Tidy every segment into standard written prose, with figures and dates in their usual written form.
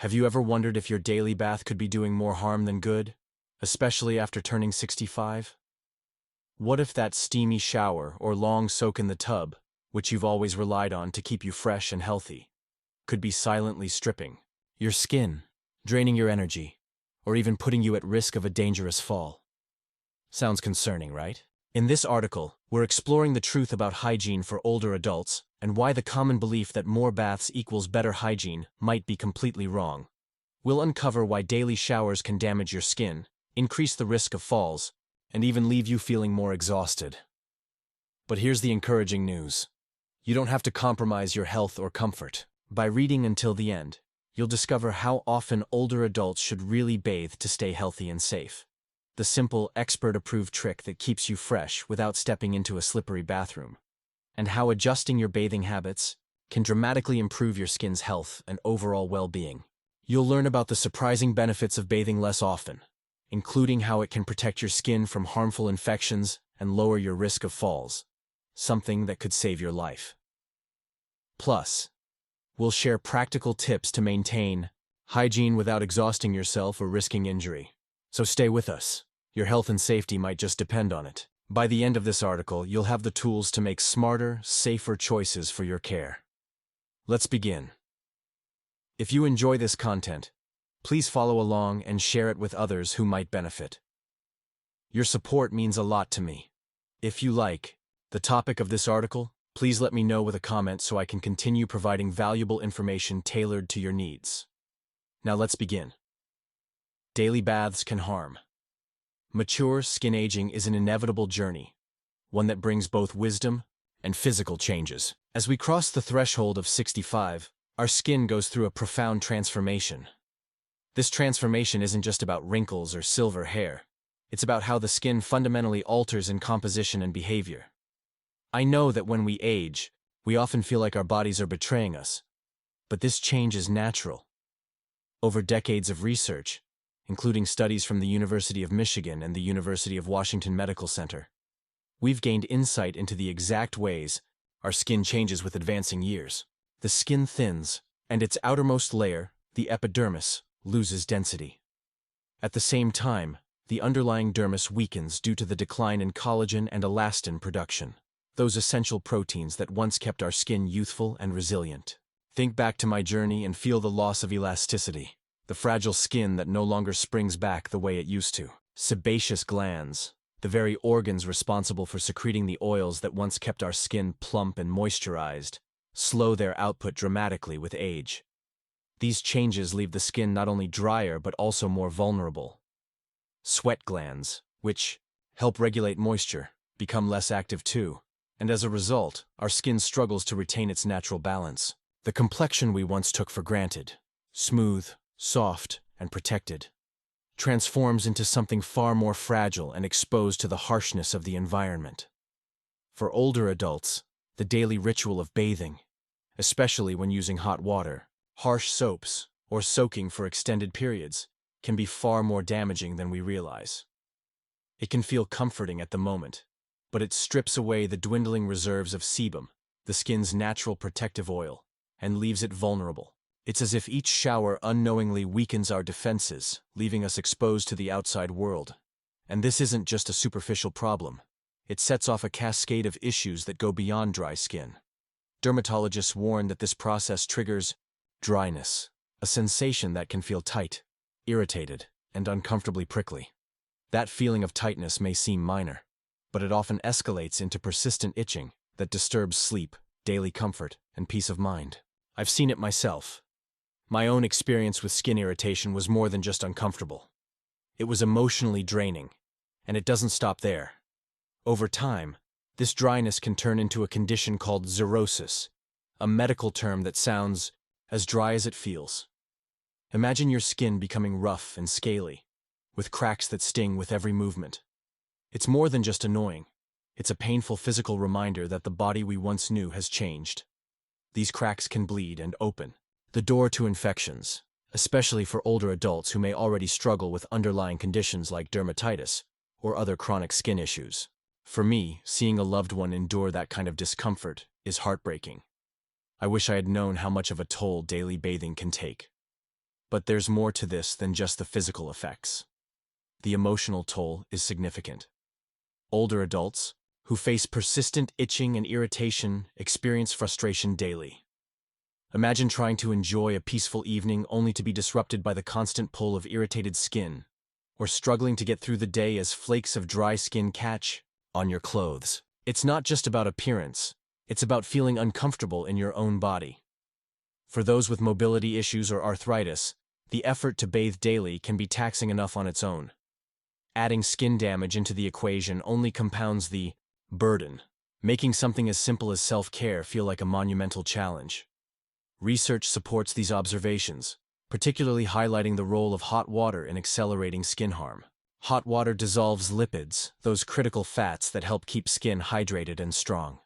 Have you ever wondered if your daily bath could be doing more harm than good, especially after turning 65? What if that steamy shower or long soak in the tub, which you've always relied on to keep you fresh and healthy, could be silently stripping your skin, draining your energy, or even putting you at risk of a dangerous fall? Sounds concerning, right? In this article, we're exploring the truth about hygiene for older adults and why the common belief that more baths equals better hygiene might be completely wrong. We'll uncover why daily showers can damage your skin, increase the risk of falls, and even leave you feeling more exhausted. But here's the encouraging news. You don't have to compromise your health or comfort. By reading until the end, you'll discover how often older adults should really bathe to stay healthy and safe. The simple, expert-approved trick that keeps you fresh without stepping into a slippery bathroom. And how adjusting your bathing habits can dramatically improve your skin's health and overall well-being. You'll learn about the surprising benefits of bathing less often, including how it can protect your skin from harmful infections and lower your risk of falls, something that could save your life. Plus, we'll share practical tips to maintain hygiene without exhausting yourself or risking injury. So stay with us. Your health and safety might just depend on it. By the end of this article, you'll have the tools to make smarter, safer choices for your care. Let's begin. If you enjoy this content, please follow along and share it with others who might benefit. Your support means a lot to me. If you like the topic of this article, please let me know with a comment so I can continue providing valuable information tailored to your needs. Now let's begin. Daily baths can harm. Mature skin aging is an inevitable journey, one that brings both wisdom and physical changes. As we cross the threshold of 65, our skin goes through a profound transformation. This transformation isn't just about wrinkles or silver hair. It's about how the skin fundamentally alters in composition and behavior. I know that when we age, we often feel like our bodies are betraying us, but this change is natural. Over decades of research, including studies from the University of Michigan and the University of Washington Medical Center, we've gained insight into the exact ways our skin changes with advancing years. The skin thins, and its outermost layer, the epidermis, loses density. At the same time, the underlying dermis weakens due to the decline in collagen and elastin production, those essential proteins that once kept our skin youthful and resilient. Think back to my journey and feel the loss of elasticity. The fragile skin that no longer springs back the way it used to. Sebaceous glands, the very organs responsible for secreting the oils that once kept our skin plump and moisturized, slow their output dramatically with age. These changes leave the skin not only drier but also more vulnerable. Sweat glands, which help regulate moisture, become less active too, and as a result, our skin struggles to retain its natural balance. The complexion we once took for granted, smooth, soft, and protected, transforms into something far more fragile and exposed to the harshness of the environment. For older adults, the daily ritual of bathing, especially when using hot water, harsh soaps, or soaking for extended periods, can be far more damaging than we realize. It can feel comforting at the moment, but it strips away the dwindling reserves of sebum, the skin's natural protective oil, and leaves it vulnerable. It's as if each shower unknowingly weakens our defenses, leaving us exposed to the outside world. And this isn't just a superficial problem. It sets off a cascade of issues that go beyond dry skin. Dermatologists warn that this process triggers dryness, a sensation that can feel tight, irritated, and uncomfortably prickly. That feeling of tightness may seem minor, but it often escalates into persistent itching that disturbs sleep, daily comfort, and peace of mind. I've seen it myself. My own experience with skin irritation was more than just uncomfortable. It was emotionally draining, and it doesn't stop there. Over time, this dryness can turn into a condition called xerosis, a medical term that sounds as dry as it feels. Imagine your skin becoming rough and scaly, with cracks that sting with every movement. It's more than just annoying. It's a painful physical reminder that the body we once knew has changed. These cracks can bleed and open the door to infections, especially for older adults who may already struggle with underlying conditions like dermatitis or other chronic skin issues. For me, seeing a loved one endure that kind of discomfort is heartbreaking. I wish I had known how much of a toll daily bathing can take. But there's more to this than just the physical effects. The emotional toll is significant. Older adults, who face persistent itching and irritation, experience frustration daily. Imagine trying to enjoy a peaceful evening only to be disrupted by the constant pull of irritated skin, or struggling to get through the day as flakes of dry skin catch on your clothes. It's not just about appearance, it's about feeling uncomfortable in your own body. For those with mobility issues or arthritis, the effort to bathe daily can be taxing enough on its own. Adding skin damage into the equation only compounds the burden, making something as simple as self-care feel like a monumental challenge. Research supports these observations, particularly highlighting the role of hot water in accelerating skin harm. Hot water dissolves lipids, those critical fats that help keep skin hydrated and strong.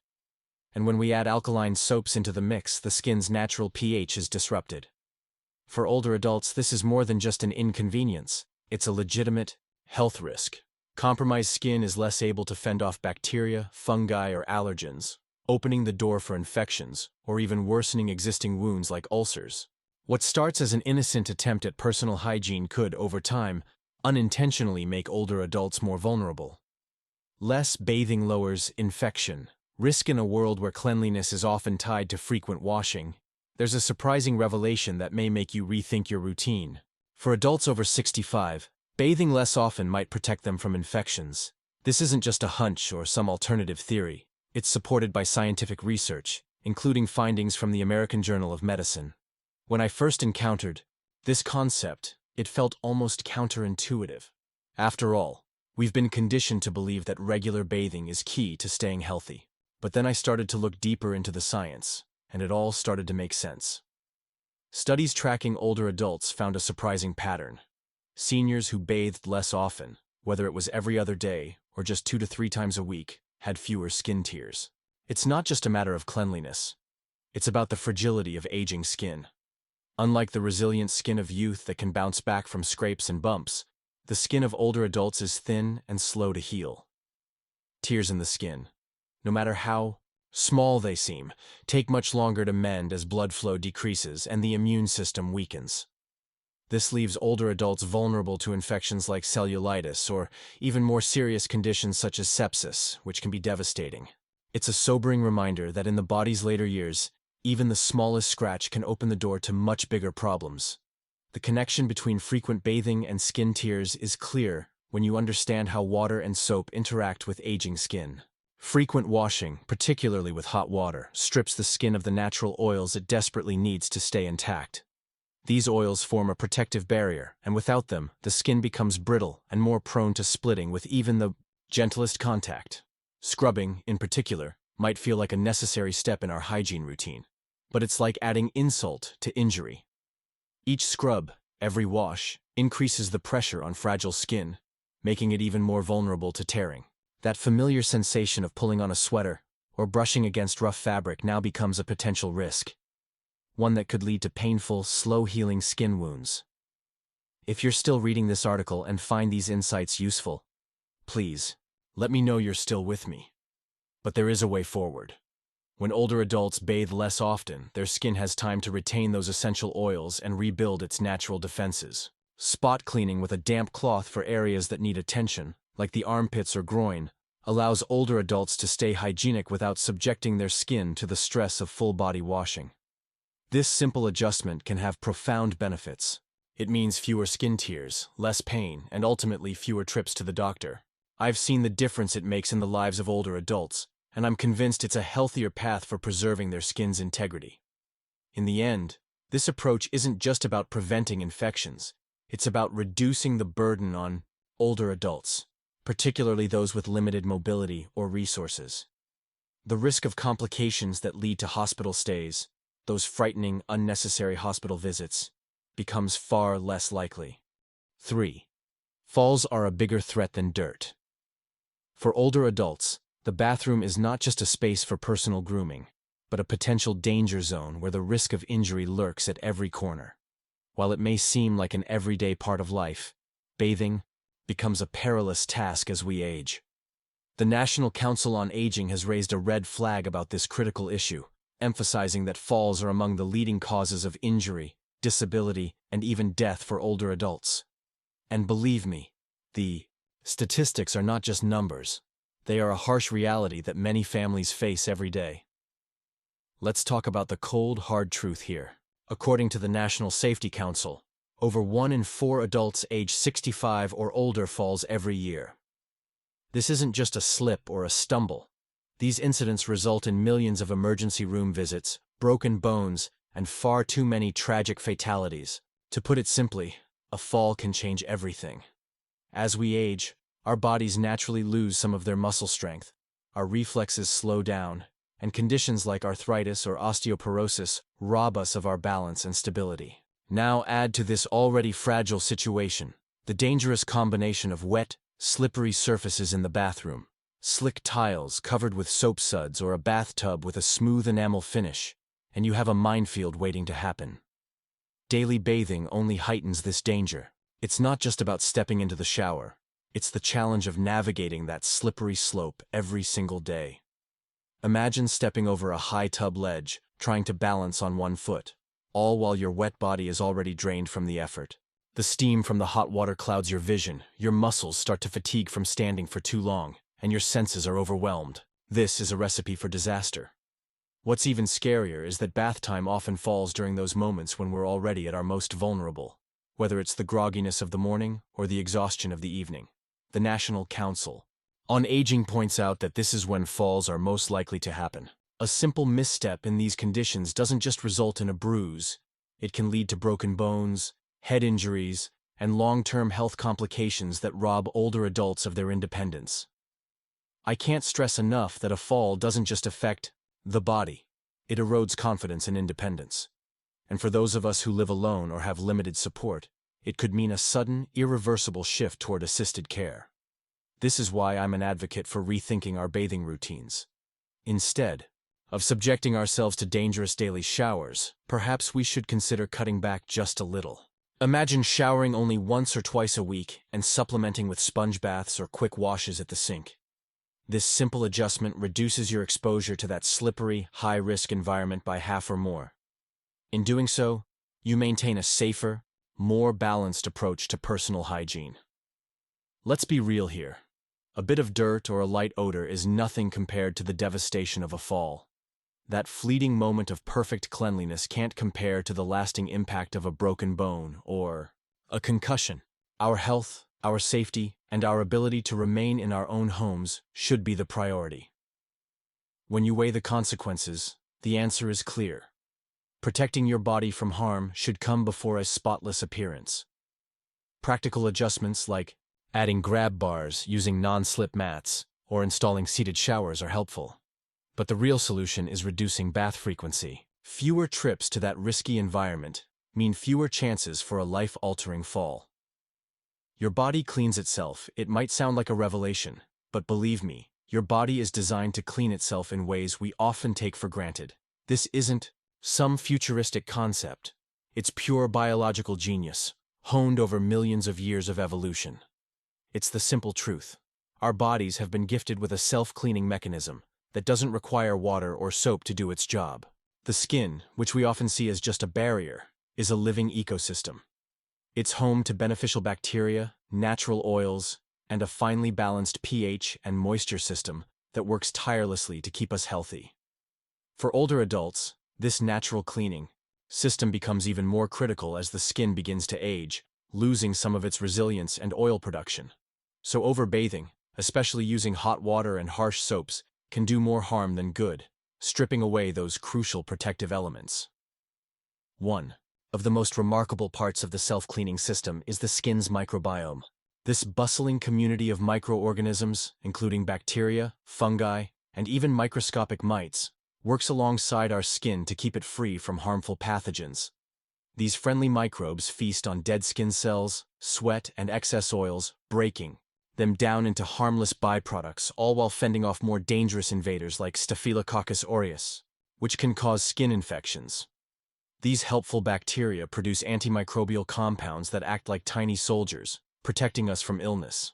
And when we add alkaline soaps into the mix, the skin's natural pH is disrupted. For older adults, this is more than just an inconvenience. It's a legitimate health risk. Compromised skin is less able to fend off bacteria, fungi, or allergens, opening the door for infections, or even worsening existing wounds like ulcers. What starts as an innocent attempt at personal hygiene could, over time, unintentionally make older adults more vulnerable. Less bathing lowers infection risk. In a world where cleanliness is often tied to frequent washing, there's a surprising revelation that may make you rethink your routine. For adults over 65, bathing less often might protect them from infections. This isn't just a hunch or some alternative theory. It's supported by scientific research, including findings from the American Journal of Medicine. When I first encountered this concept, it felt almost counterintuitive. After all, we've been conditioned to believe that regular bathing is key to staying healthy. But then I started to look deeper into the science, and it all started to make sense. Studies tracking older adults found a surprising pattern. Seniors who bathed less often, whether it was every other day or just 2 to 3 times a week, had fewer skin tears. It's not just a matter of cleanliness. It's about the fragility of aging skin. Unlike the resilient skin of youth that can bounce back from scrapes and bumps, the skin of older adults is thin and slow to heal. Tears in the skin, no matter how small they seem, take much longer to mend as blood flow decreases and the immune system weakens. This leaves older adults vulnerable to infections like cellulitis or even more serious conditions such as sepsis, which can be devastating. It's a sobering reminder that in the body's later years, even the smallest scratch can open the door to much bigger problems. The connection between frequent bathing and skin tears is clear when you understand how water and soap interact with aging skin. Frequent washing, particularly with hot water, strips the skin of the natural oils it desperately needs to stay intact. These oils form a protective barrier, and without them, the skin becomes brittle and more prone to splitting with even the gentlest contact. Scrubbing, in particular, might feel like a necessary step in our hygiene routine, but it's like adding insult to injury. Each scrub, every wash, increases the pressure on fragile skin, making it even more vulnerable to tearing. That familiar sensation of pulling on a sweater or brushing against rough fabric now becomes a potential risk, one that could lead to painful, slow-healing skin wounds. If you're still reading this article and find these insights useful, please, let me know you're still with me. But there is a way forward. When older adults bathe less often, their skin has time to retain those essential oils and rebuild its natural defenses. Spot cleaning with a damp cloth for areas that need attention, like the armpits or groin, allows older adults to stay hygienic without subjecting their skin to the stress of full-body washing. This simple adjustment can have profound benefits. It means fewer skin tears, less pain, and ultimately fewer trips to the doctor. I've seen the difference it makes in the lives of older adults, and I'm convinced it's a healthier path for preserving their skin's integrity. In the end, this approach isn't just about preventing infections. It's about reducing the burden on older adults, particularly those with limited mobility or resources. The risk of complications that lead to hospital stays, those frightening, unnecessary hospital visits, becomes far less likely. 3. Falls are a bigger threat than dirt. For older adults, the bathroom is not just a space for personal grooming, but a potential danger zone where the risk of injury lurks at every corner. While it may seem like an everyday part of life, bathing becomes a perilous task as we age. The National Council on Aging has raised a red flag about this critical issue, emphasizing that falls are among the leading causes of injury disability, and even death for older adults. And believe me, the statistics are not just numbers. They are a harsh reality that many families face every day. Let's talk about the cold, hard truth here. According to the National Safety Council, over 1 in 4 adults age 65 or older falls every year. This isn't just a slip or a stumble. These incidents result in millions of emergency room visits, broken bones, and far too many tragic fatalities. To put it simply, a fall can change everything. As we age, our bodies naturally lose some of their muscle strength, our reflexes slow down, and conditions like arthritis or osteoporosis rob us of our balance and stability. Now add to this already fragile situation the dangerous combination of wet, slippery surfaces in the bathroom, slick tiles covered with soap suds or a bathtub with a smooth enamel finish, and you have a minefield waiting to happen. Daily bathing only heightens this danger. It's not just about stepping into the shower. It's the challenge of navigating that slippery slope every single day. Imagine stepping over a high tub ledge, trying to balance on one foot, all while your wet body is already drained from the effort. The steam from the hot water clouds your vision, your muscles start to fatigue from standing for too long, and your senses are overwhelmed. This is a recipe for disaster. What's even scarier is that bath time often falls during those moments when we're already at our most vulnerable, whether it's the grogginess of the morning or the exhaustion of the evening. The National Council on Aging points out that this is when falls are most likely to happen. A simple misstep in these conditions doesn't just result in a bruise. It can lead to broken bones, head injuries, and long-term health complications that rob older adults of their independence. I can't stress enough that a fall doesn't just affect the body. It erodes confidence and independence. And for those of us who live alone or have limited support, it could mean a sudden, irreversible shift toward assisted care. This is why I'm an advocate for rethinking our bathing routines. Instead of subjecting ourselves to dangerous daily showers, perhaps we should consider cutting back just a little. Imagine showering only once or twice a week and supplementing with sponge baths or quick washes at the sink. This simple adjustment reduces your exposure to that slippery, high-risk environment by half or more. In doing so, you maintain a safer, more balanced approach to personal hygiene. Let's be real here. A bit of dirt or a light odor is nothing compared to the devastation of a fall. That fleeting moment of perfect cleanliness can't compare to the lasting impact of a broken bone or a concussion. Our health, our safety, and our ability to remain in our own homes should be the priority. When you weigh the consequences, the answer is clear. Protecting your body from harm should come before a spotless appearance. Practical adjustments like adding grab bars, using non-slip mats, or installing seated showers are helpful. But the real solution is reducing bath frequency. Fewer trips to that risky environment mean fewer chances for a life-altering fall. Your body cleans itself. It might sound like a revelation, but believe me, your body is designed to clean itself in ways we often take for granted. This isn't some futuristic concept. It's pure biological genius, honed over millions of years of evolution. It's the simple truth. Our bodies have been gifted with a self-cleaning mechanism that doesn't require water or soap to do its job. The skin, which we often see as just a barrier, is a living ecosystem. It's home to beneficial bacteria, natural oils, and a finely balanced pH and moisture system that works tirelessly to keep us healthy. For older adults, this natural cleaning system becomes even more critical as the skin begins to age, losing some of its resilience and oil production. So overbathing, especially using hot water and harsh soaps, can do more harm than good, stripping away those crucial protective elements. One of the most remarkable parts of the self-cleaning system is the skin's microbiome. This bustling community of microorganisms, including bacteria, fungi, and even microscopic mites, works alongside our skin to keep it free from harmful pathogens. These friendly microbes feast on dead skin cells, sweat, and excess oils, breaking them down into harmless byproducts, all while fending off more dangerous invaders like Staphylococcus aureus, which can cause skin infections. These helpful bacteria produce antimicrobial compounds that act like tiny soldiers, protecting us from illness.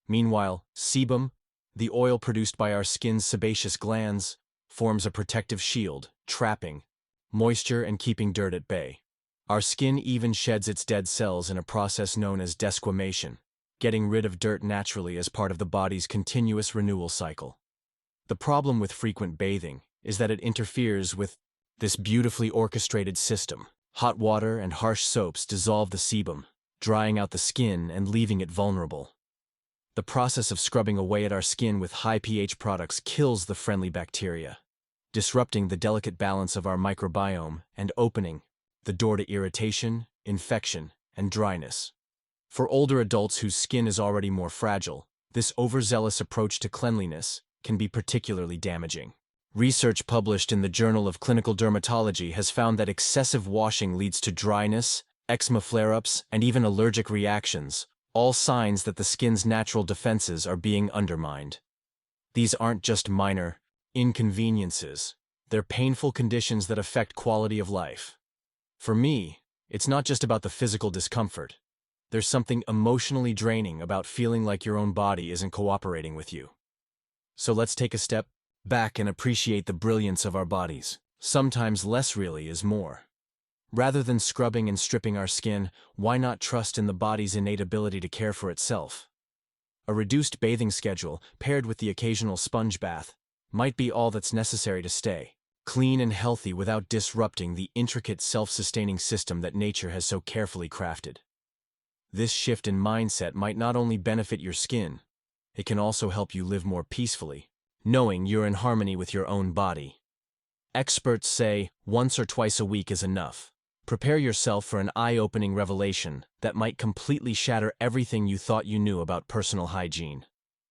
Meanwhile, sebum, the oil produced by our skin's sebaceous glands, forms a protective shield, trapping moisture and keeping dirt at bay. Our skin even sheds its dead cells in a process known as desquamation, getting rid of dirt naturally as part of the body's continuous renewal cycle. The problem with frequent bathing is that it interferes with this beautifully orchestrated system. Hot water and harsh soaps dissolve the sebum, drying out the skin and leaving it vulnerable. The process of scrubbing away at our skin with high pH products kills the friendly bacteria, disrupting the delicate balance of our microbiome and opening the door to irritation, infection, and dryness. For older adults whose skin is already more fragile, this overzealous approach to cleanliness can be particularly damaging. Research published in the Journal of Clinical Dermatology has found that excessive washing leads to dryness, eczema flare-ups, and even allergic reactions, all signs that the skin's natural defenses are being undermined. These aren't just minor inconveniences. They're painful conditions that affect quality of life. For me, it's not just about the physical discomfort. There's something emotionally draining about feeling like your own body isn't cooperating with you. So let's take a step back and appreciate the brilliance of our bodies. Sometimes less really is more. Rather than scrubbing and stripping our skin, why not trust in the body's innate ability to care for itself? A reduced bathing schedule, paired with the occasional sponge bath, might be all that's necessary to stay clean and healthy without disrupting the intricate self-sustaining system that nature has so carefully crafted. This shift in mindset might not only benefit your skin, it can also help you live more peacefully, knowing you're in harmony with your own body. Experts say once or twice a week is enough. Prepare yourself for an eye-opening revelation that might completely shatter everything you thought you knew about personal hygiene.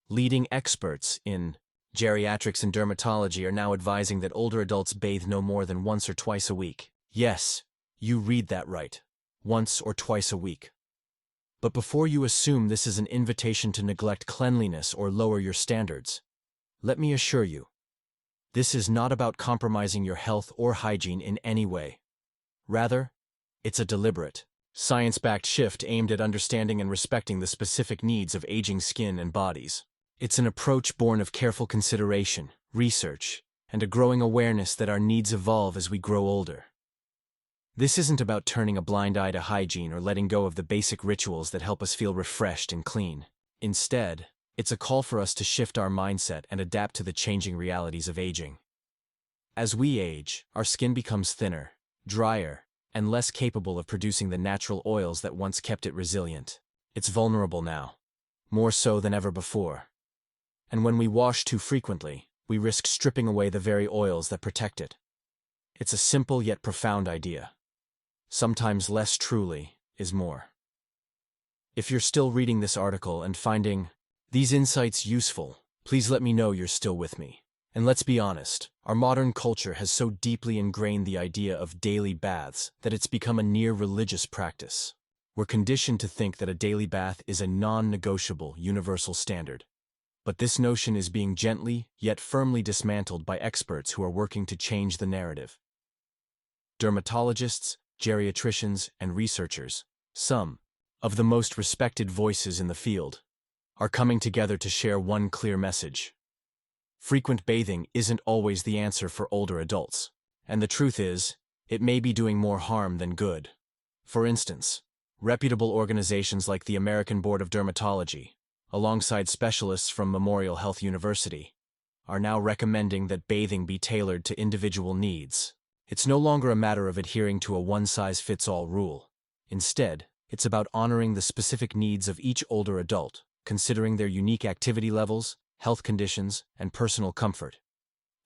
Leading experts in geriatrics and dermatology are now advising that older adults bathe no more than once or twice a week. Yes, you read that right. Once or twice a week. But before you assume this is an invitation to neglect cleanliness or lower your standards, let me assure you, this is not about compromising your health or hygiene in any way. Rather, it's a deliberate, science-backed shift aimed at understanding and respecting the specific needs of aging skin and bodies. It's an approach born of careful consideration, research, and a growing awareness that our needs evolve as we grow older. This isn't about turning a blind eye to hygiene or letting go of the basic rituals that help us feel refreshed and clean. Instead, it's a call for us to shift our mindset and adapt to the changing realities of aging. As we age, our skin becomes thinner, drier, and less capable of producing the natural oils that once kept it resilient. It's vulnerable now, more so than ever before. And when we wash too frequently, we risk stripping away the very oils that protect it. It's a simple yet profound idea. Sometimes less truly is more. If you're still reading this article and finding these insights useful, please let me know you're still with me. And let's be honest, our modern culture has so deeply ingrained the idea of daily baths that it's become a near religious practice. We're conditioned to think that a daily bath is a non-negotiable universal standard. But this notion is being gently yet firmly dismantled by experts who are working to change the narrative. Dermatologists, geriatricians, and researchers, some of the most respected voices in the field, are coming together to share one clear message. Frequent bathing isn't always the answer for older adults, and the truth is, it may be doing more harm than good. For instance, reputable organizations like the American Board of Dermatology, alongside specialists from Memorial Health University, are now recommending that bathing be tailored to individual needs. It's no longer a matter of adhering to a one-size-fits-all rule. Instead, it's about honoring the specific needs of each older adult, considering their unique activity levels, health conditions, and personal comfort.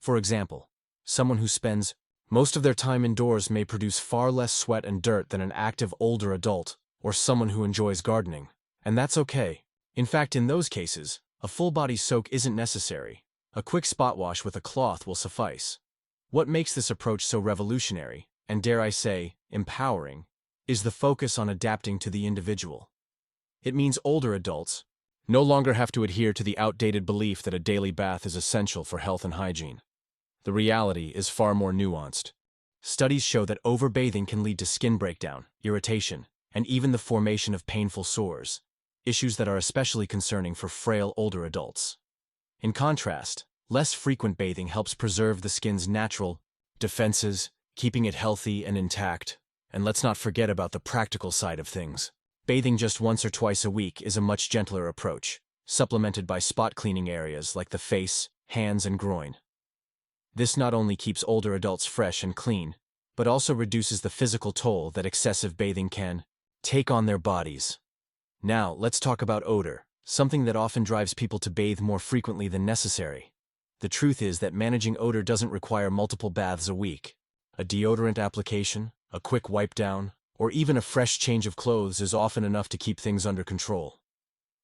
For example, someone who spends most of their time indoors may produce far less sweat and dirt than an active older adult, or someone who enjoys gardening. And that's okay. In fact, in those cases, a full-body soak isn't necessary. A quick spot wash with a cloth will suffice. What makes this approach so revolutionary, and dare I say, empowering, is the focus on adapting to the individual. It means older adults no longer have to adhere to the outdated belief that a daily bath is essential for health and hygiene. The reality is far more nuanced. Studies show that overbathing can lead to skin breakdown, irritation, and even the formation of painful sores, issues that are especially concerning for frail older adults. In contrast, less frequent bathing helps preserve the skin's natural defenses, keeping it healthy and intact. And let's not forget about the practical side of things. Bathing just once or twice a week is a much gentler approach, supplemented by spot cleaning areas like the face, hands, and groin. This not only keeps older adults fresh and clean, but also reduces the physical toll that excessive bathing can take on their bodies. Now, let's talk about odor, something that often drives people to bathe more frequently than necessary. The truth is that managing odor doesn't require multiple baths a week. A deodorant application, a quick wipe down, or even a fresh change of clothes is often enough to keep things under control.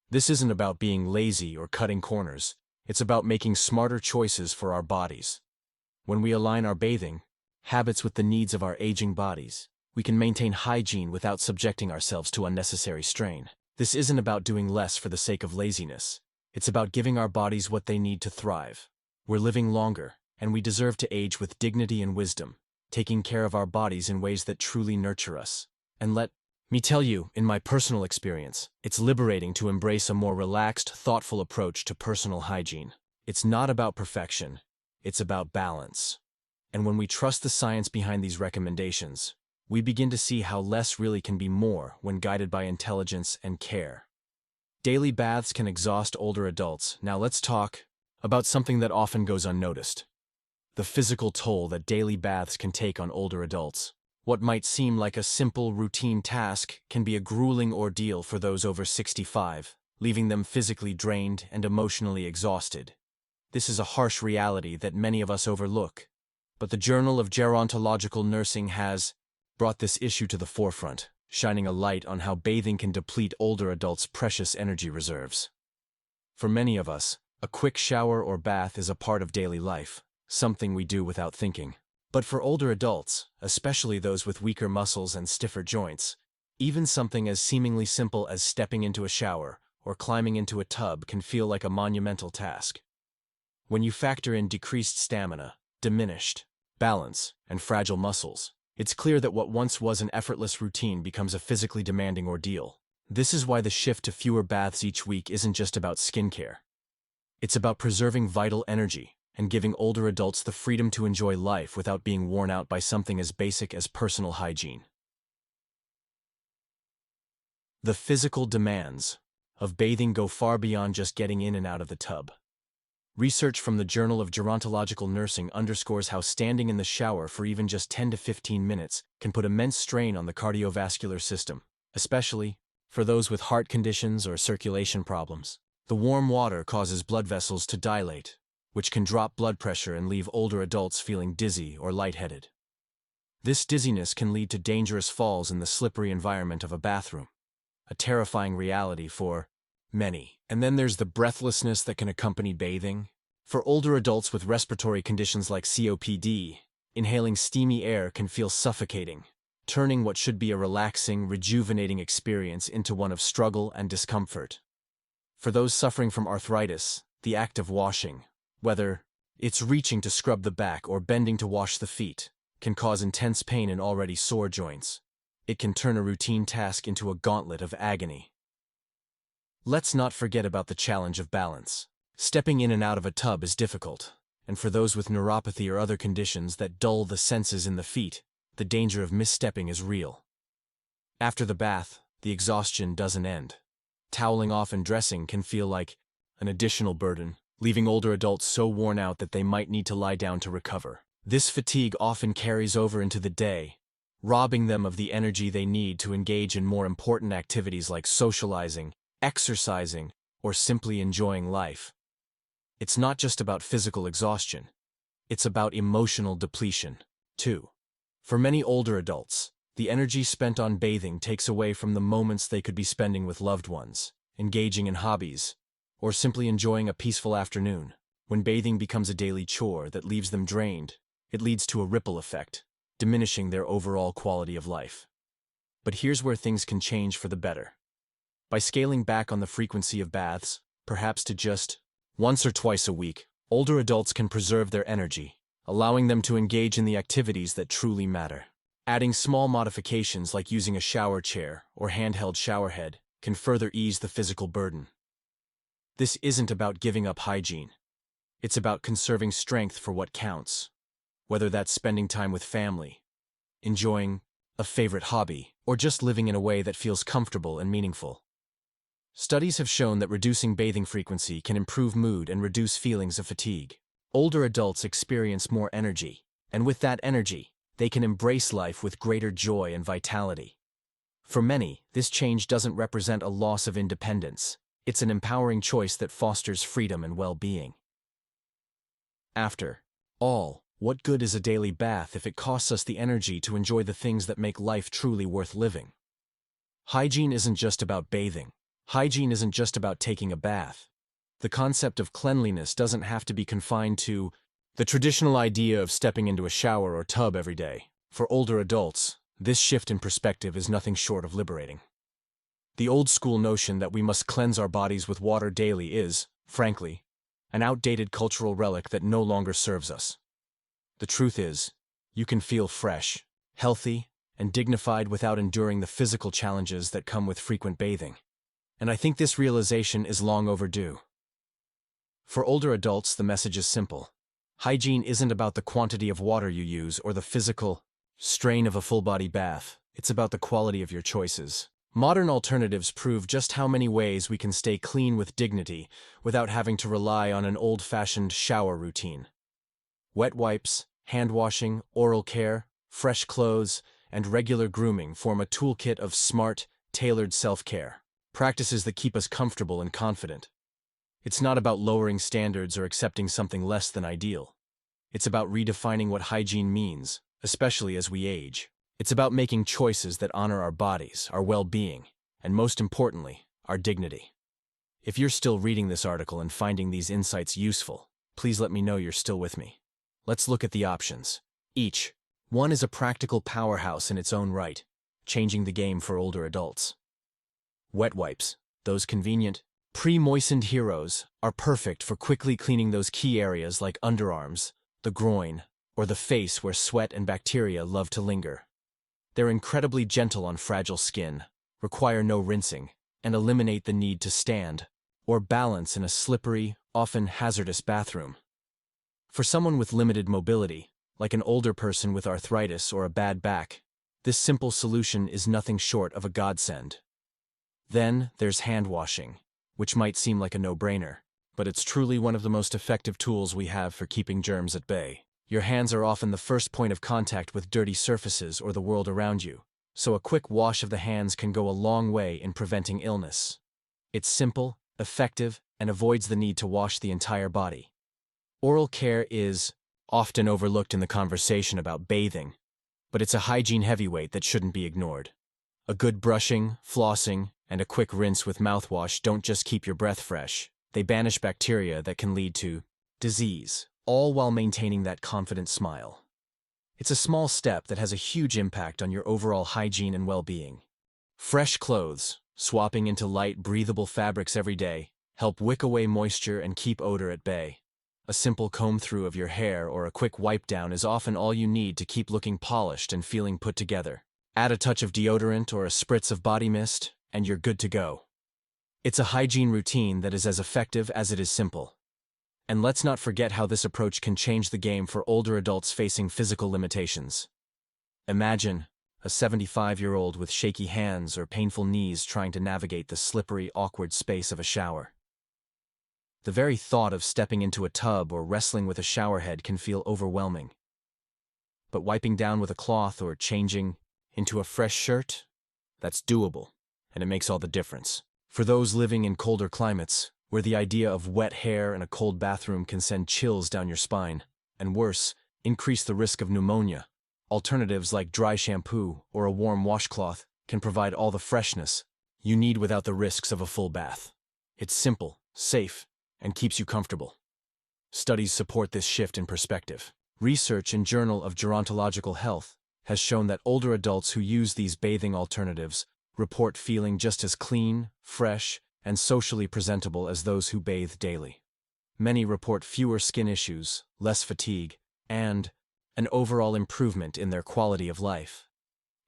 This isn't about being lazy or cutting corners. It's about making smarter choices for our bodies. When we align our bathing habits with the needs of our aging bodies, we can maintain hygiene without subjecting ourselves to unnecessary strain. This isn't about doing less for the sake of laziness. It's about giving our bodies what they need to thrive. We're living longer, and we deserve to age with dignity and wisdom, taking care of our bodies in ways that truly nurture us. And let me tell you, in my personal experience, it's liberating to embrace a more relaxed, thoughtful approach to personal hygiene. It's not about perfection. It's about balance. And when we trust the science behind these recommendations, we begin to see how less really can be more when guided by intelligence and care. Daily baths can exhaust older adults. Now let's talk about something that often goes unnoticed: the physical toll that daily baths can take on older adults. What might seem like a simple, routine task can be a grueling ordeal for those over 65, leaving them physically drained and emotionally exhausted. This is a harsh reality that many of us overlook, but the Journal of Gerontological Nursing has brought this issue to the forefront, shining a light on how bathing can deplete older adults' precious energy reserves. For many of us, a quick shower or bath is a part of daily life, something we do without thinking. But for older adults, especially those with weaker muscles and stiffer joints, even something as seemingly simple as stepping into a shower or climbing into a tub can feel like a monumental task. When you factor in decreased stamina, diminished balance, and fragile muscles, it's clear that what once was an effortless routine becomes a physically demanding ordeal. This is why the shift to fewer baths each week isn't just about skincare. It's about preserving vital energy and giving older adults the freedom to enjoy life without being worn out by something as basic as personal hygiene. The physical demands of bathing go far beyond just getting in and out of the tub. Research from the Journal of Gerontological Nursing underscores how standing in the shower for even just 10 to 15 minutes can put immense strain on the cardiovascular system, especially for those with heart conditions or circulation problems. The warm water causes blood vessels to dilate, which can drop blood pressure and leave older adults feeling dizzy or lightheaded. This dizziness can lead to dangerous falls in the slippery environment of a bathroom, a terrifying reality for many. And then there's the breathlessness that can accompany bathing. For older adults with respiratory conditions like COPD, inhaling steamy air can feel suffocating, turning what should be a relaxing, rejuvenating experience into one of struggle and discomfort. For those suffering from arthritis, the act of washing, whether it's reaching to scrub the back or bending to wash the feet, can cause intense pain in already sore joints. It can turn a routine task into a gauntlet of agony. Let's not forget about the challenge of balance. Stepping in and out of a tub is difficult, and for those with neuropathy or other conditions that dull the senses in the feet, the danger of misstepping is real. After the bath, the exhaustion doesn't end. Toweling off and dressing can feel like an additional burden, leaving older adults so worn out that they might need to lie down to recover. This fatigue often carries over into the day, robbing them of the energy they need to engage in more important activities like socializing, exercising, or simply enjoying life. It's not just about physical exhaustion. It's about emotional depletion, too. For many older adults, the energy spent on bathing takes away from the moments they could be spending with loved ones, engaging in hobbies, or simply enjoying a peaceful afternoon. When bathing becomes a daily chore that leaves them drained, it leads to a ripple effect, diminishing their overall quality of life. But here's where things can change for the better. By scaling back on the frequency of baths, perhaps to just once or twice a week, older adults can preserve their energy, allowing them to engage in the activities that truly matter. Adding small modifications like using a shower chair or handheld showerhead can further ease the physical burden. This isn't about giving up hygiene. It's about conserving strength for what counts, whether that's spending time with family, enjoying a favorite hobby, or just living in a way that feels comfortable and meaningful. Studies have shown that reducing bathing frequency can improve mood and reduce feelings of fatigue. Older adults experience more energy, and with that energy, they can embrace life with greater joy and vitality. For many, this change doesn't represent a loss of independence. It's an empowering choice that fosters freedom and well-being. After all, what good is a daily bath if it costs us the energy to enjoy the things that make life truly worth living? Hygiene isn't just about bathing. Hygiene isn't just about taking a bath. The concept of cleanliness doesn't have to be confined to the traditional idea of stepping into a shower or tub every day. For older adults, this shift in perspective is nothing short of liberating. The old-school notion that we must cleanse our bodies with water daily is, frankly, an outdated cultural relic that no longer serves us. The truth is, you can feel fresh, healthy, and dignified without enduring the physical challenges that come with frequent bathing. And I think this realization is long overdue. For older adults, the message is simple. Hygiene isn't about the quantity of water you use or the physical strain of a full-body bath. It's about the quality of your choices. Modern alternatives prove just how many ways we can stay clean with dignity without having to rely on an old-fashioned shower routine. Wet wipes, hand washing, oral care, fresh clothes, and regular grooming form a toolkit of smart, tailored self-care, practices that keep us comfortable and confident. It's not about lowering standards or accepting something less than ideal. It's about redefining what hygiene means, especially as we age. It's about making choices that honor our bodies, our well-being, and most importantly, our dignity. If you're still reading this article and finding these insights useful, please let me know you're still with me. Let's look at the options. Each one is a practical powerhouse in its own right, changing the game for older adults. Wet wipes, those convenient, pre-moistened heroes, are perfect for quickly cleaning those key areas like underarms, the groin, or the face where sweat and bacteria love to linger. They're incredibly gentle on fragile skin, require no rinsing, and eliminate the need to stand or balance in a slippery, often hazardous bathroom. For someone with limited mobility, like an older person with arthritis or a bad back, this simple solution is nothing short of a godsend. Then there's hand washing, which might seem like a no-brainer, but it's truly one of the most effective tools we have for keeping germs at bay. Your hands are often the first point of contact with dirty surfaces or the world around you, so a quick wash of the hands can go a long way in preventing illness. It's simple, effective, and avoids the need to wash the entire body. Oral care is often overlooked in the conversation about bathing, but it's a hygiene heavyweight that shouldn't be ignored. A good brushing, flossing, and a quick rinse with mouthwash don't just keep your breath fresh, they banish bacteria that can lead to disease, all while maintaining that confident smile. It's a small step that has a huge impact on your overall hygiene and well-being. Fresh clothes, swapping into light, breathable fabrics every day, help wick away moisture and keep odor at bay. A simple comb-through of your hair or a quick wipe-down is often all you need to keep looking polished and feeling put together. Add a touch of deodorant or a spritz of body mist, and you're good to go. It's a hygiene routine that is as effective as it is simple. And let's not forget how this approach can change the game for older adults facing physical limitations. Imagine a 75-year-old with shaky hands or painful knees trying to navigate the slippery, awkward space of a shower. The very thought of stepping into a tub or wrestling with a showerhead can feel overwhelming. But wiping down with a cloth or changing into a fresh shirt, that's doable, and it makes all the difference. For those living in colder climates, where the idea of wet hair in a cold bathroom can send chills down your spine, and worse, increase the risk of pneumonia, alternatives like dry shampoo or a warm washcloth can provide all the freshness you need without the risks of a full bath. It's simple, safe, and keeps you comfortable. Studies support this shift in perspective. Research in Journal of Gerontological Health has shown that older adults who use these bathing alternatives report feeling just as clean, fresh, and socially presentable as those who bathe daily. Many report fewer skin issues, less fatigue, and an overall improvement in their quality of life.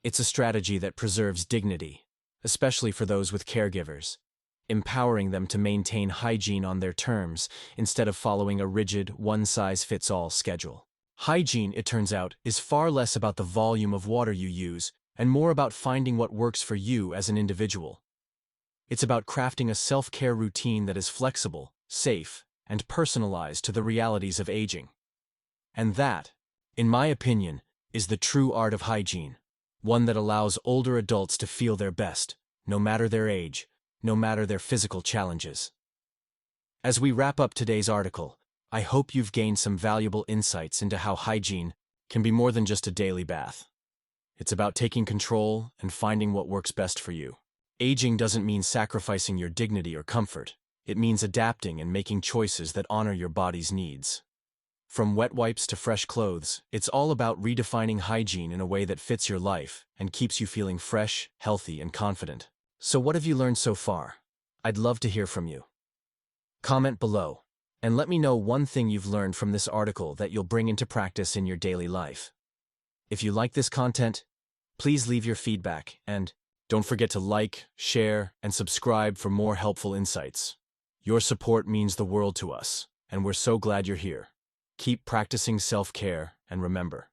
It's a strategy that preserves dignity, especially for those with caregivers, empowering them to maintain hygiene on their terms instead of following a rigid, one-size-fits-all schedule. Hygiene, it turns out, is far less about the volume of water you use and more about finding what works for you as an individual. It's about crafting a self-care routine that is flexible, safe, and personalized to the realities of aging. And that, in my opinion, is the true art of hygiene, one that allows older adults to feel their best, no matter their age, no matter their physical challenges. As we wrap up today's article, I hope you've gained some valuable insights into how hygiene can be more than just a daily bath. It's about taking control and finding what works best for you. Aging doesn't mean sacrificing your dignity or comfort. It means adapting and making choices that honor your body's needs. From wet wipes to fresh clothes, it's all about redefining hygiene in a way that fits your life and keeps you feeling fresh, healthy, and confident. So what have you learned so far? I'd love to hear from you. Comment below, and let me know one thing you've learned from this article that you'll bring into practice in your daily life. If you like this content, please leave your feedback, and don't forget to like, share, and subscribe for more helpful insights. Your support means the world to us, and we're so glad you're here. Keep practicing self-care, and remember,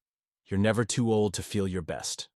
you're never too old to feel your best.